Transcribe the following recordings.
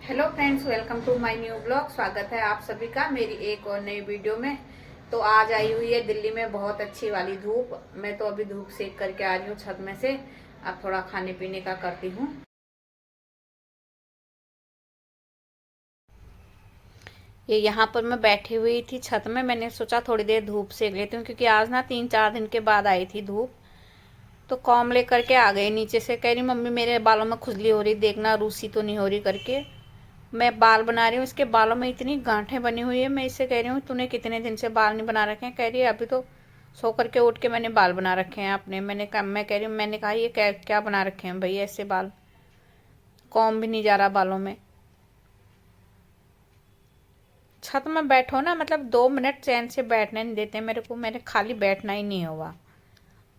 Hello friends, welcome to my new blog. स्वागत है आप सभी का मेरी एक और नई वीडियो में। तो आज आई हुई है दिल्ली में बहुत अच्छी वाली धूप। मैं तो अभी धूप सेक करके आ रही हूँ छत में से। अब थोड़ा खाने पीने का करती हूँ। ये यहाँ पर मैं बैठी हुई थी छत में। मैंने सोचा थोड़ी देर धूप सेक लेती हूँ, क्योंकि आज ना 3-4 दिन के बाद आई थी धूप। तो कॉम लेकर के आ गई नीचे से। कह रही मम्मी मेरे बालों में खुजली हो रही, देखना रूसी तो नहीं हो रही करके। मैं बाल बना रही हूँ, इसके बालों में इतनी गांठें बनी हुई है। मैं इससे कह रही हूँ तूने कितने दिन से बाल नहीं बना रखे हैं। कह रही है अभी तो सो करके उठ के मैंने बाल बना रखे हैं अपने। मैं कह रही हूँ, मैंने कहा ये क्या क्या बना रखे हैं भाई ऐसे बाल, कॉम भी नहीं जा रहा बालों में। छत में बैठो ना, मतलब 2 मिनट चैन से बैठने नहीं देते मेरे को। मैंने खाली बैठना ही नहीं हुआ।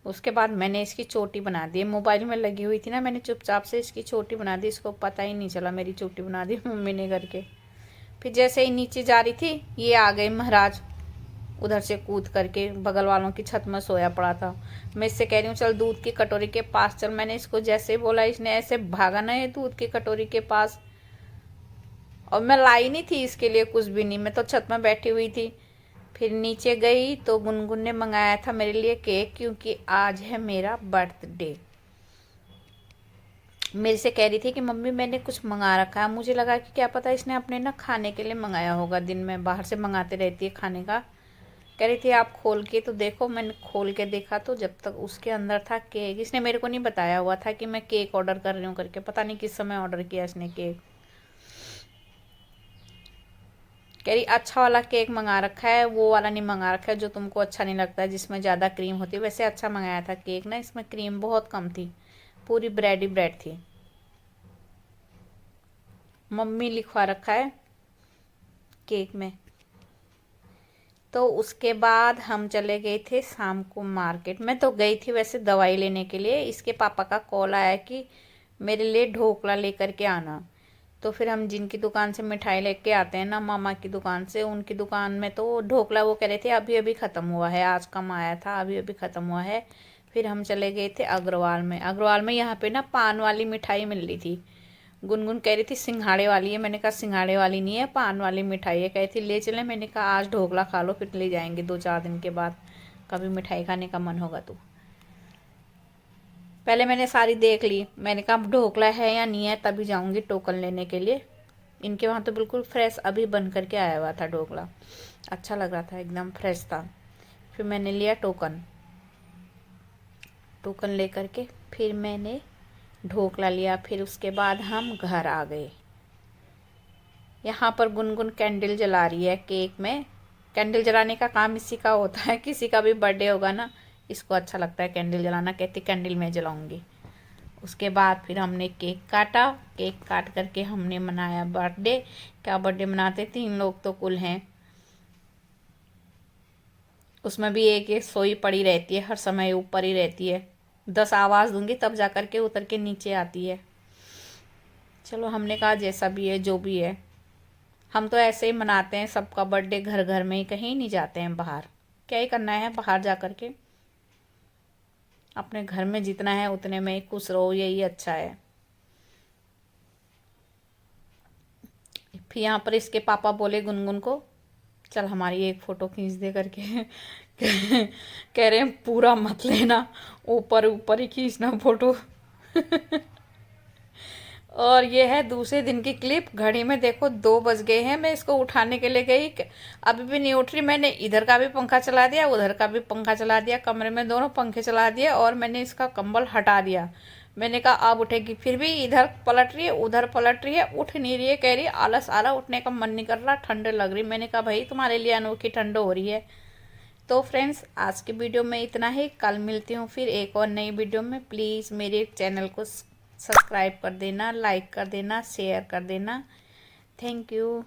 उसके बाद मैंने इसकी चोटी बना दी। मोबाइल में लगी हुई थी ना, मैंने चुपचाप से इसकी चोटी बना दी। इसको पता ही नहीं चला मेरी चोटी बना दी मम्मी ने करके। फिर जैसे ही नीचे जा रही थी, ये आ गए महाराज उधर से कूद करके। बगल वालों की छत में सोया पड़ा था। मैं इससे कह रही हूँ चल दूध की कटोरी के पास चल। मैंने इसको जैसे ही बोला, इसने ऐसे भागा ना ये दूध की कटोरी के पास। और मैं लाई नहीं थी इसके लिए कुछ भी नहीं, मैं तो छत में बैठी हुई थी। फिर नीचे गई तो गुनगुन ने मंगाया था मेरे लिए केक, क्योंकि आज है मेरा बर्थडे। मेरे से कह रही थी कि मम्मी मैंने कुछ मंगा रखा है। मुझे लगा कि क्या पता इसने अपने ना खाने के लिए मंगाया होगा। दिन में बाहर से मंगाते रहती है खाने का। कह रही थी आप खोल के तो देखो। मैंने खोल के देखा तो जब तक उसके अंदर था केक। इसने मेरे को नहीं बताया हुआ था कि मैं केक ऑर्डर कर रही हूँ करके। पता नहीं किस समय ऑर्डर किया इसने केक। कह रही अच्छा वाला केक मंगा रखा है, वो वाला नहीं मंगा रखा है जो तुमको अच्छा नहीं लगता है, जिसमें ज़्यादा क्रीम होती है। वैसे अच्छा मंगाया था केक ना, इसमें क्रीम बहुत कम थी, पूरी ब्रेड ही ब्रेड थी। मम्मी लिखवा रखा है केक में। तो उसके बाद हम चले गए थे शाम को मार्केट में। तो गई थी वैसे दवाई लेने के लिए। इसके पापा का कॉल आया कि मेरे लिए ढोकला लेकर के आना। तो फिर हम जिनकी दुकान से मिठाई लेके आते हैं ना, मामा की दुकान से, उनकी दुकान में तो ढोकला वो कह रहे थे अभी अभी ख़त्म हुआ है, आज कम आया था, अभी अभी ख़त्म हुआ है। फिर हम चले गए थे अग्रवाल में। अग्रवाल में यहाँ पे ना पान वाली मिठाई मिल रही थी। गुनगुन कह रही थी सिंघाड़े वाली है। मैंने कहा सिंघाड़े वाली नहीं है, पान वाली मिठाई है। कह थी ले चले। मैंने कहा आज ढोकला खा लो, फिर ले जाएंगे 2-4 दिन के बाद, कभी मिठाई खाने का मन होगा तो। पहले मैंने सारी देख ली। मैंने कहा ढोकला है या नहीं है, तभी जाऊंगी टोकन लेने के लिए। इनके वहाँ तो बिल्कुल फ्रेश अभी बन करके आया हुआ था ढोकला। अच्छा लग रहा था, एकदम फ्रेश था। फिर मैंने लिया टोकन। टोकन लेकर के फिर मैंने ढोकला लिया। फिर उसके बाद हम घर आ गए। यहाँ पर गुनगुन कैंडल जला रही है केक में। कैंडल जलाने का काम इसी का होता है। किसी का भी बर्थडे होगा ना, इसको अच्छा लगता है कैंडल जलाना। कहती कैंडल मैं जलाऊंगी। उसके बाद फिर हमने केक काटा। केक काट करके हमने मनाया बर्थडे। क्या बर्थडे मनाते, 3 लोग तो कुल हैं। उसमें भी एक एक सोई पड़ी रहती है, हर समय ऊपर ही रहती है। 10 आवाज़ दूंगी तब जा करके उतर के नीचे आती है। चलो हमने कहा जैसा भी है जो भी है, हम तो ऐसे ही मनाते हैं सबका बर्थडे, घर घर में ही, कहीं नहीं जाते हैं बाहर। क्या ही करना है बाहर जा करके। अपने घर में जितना है उतने में ही खुश रहो, यही अच्छा है। फिर यहाँ पर इसके पापा बोले गुनगुन को चल हमारी एक फ़ोटो खींच दे करके कह रहे हैं पूरा मत लेना, ऊपर ऊपर ही खींचना फ़ोटो और ये है दूसरे दिन की क्लिप। घड़ी में देखो 2 बज गए हैं। मैं इसको उठाने के लिए गई, अभी भी नहीं उठ रही। मैंने इधर का भी पंखा चला दिया, उधर का भी पंखा चला दिया, कमरे में दोनों पंखे चला दिए, और मैंने इसका कंबल हटा दिया। मैंने कहा अब उठेगी, फिर भी इधर पलट रही है उधर पलट रही है, उठ नहीं रही है। कह रही आलस आ रहा, उठने का मन नहीं कर रहा, ठंड लग रही। मैंने कहा भाई तुम्हारे लिए अनोखी ठंड हो रही है। तो फ्रेंड्स आज की वीडियो में इतना ही। कल मिलती हूँ फिर एक और नई वीडियो में। प्लीज़ मेरे चैनल को सब्सक्राइब कर देना, लाइक कर देना, शेयर कर देना। Thank you.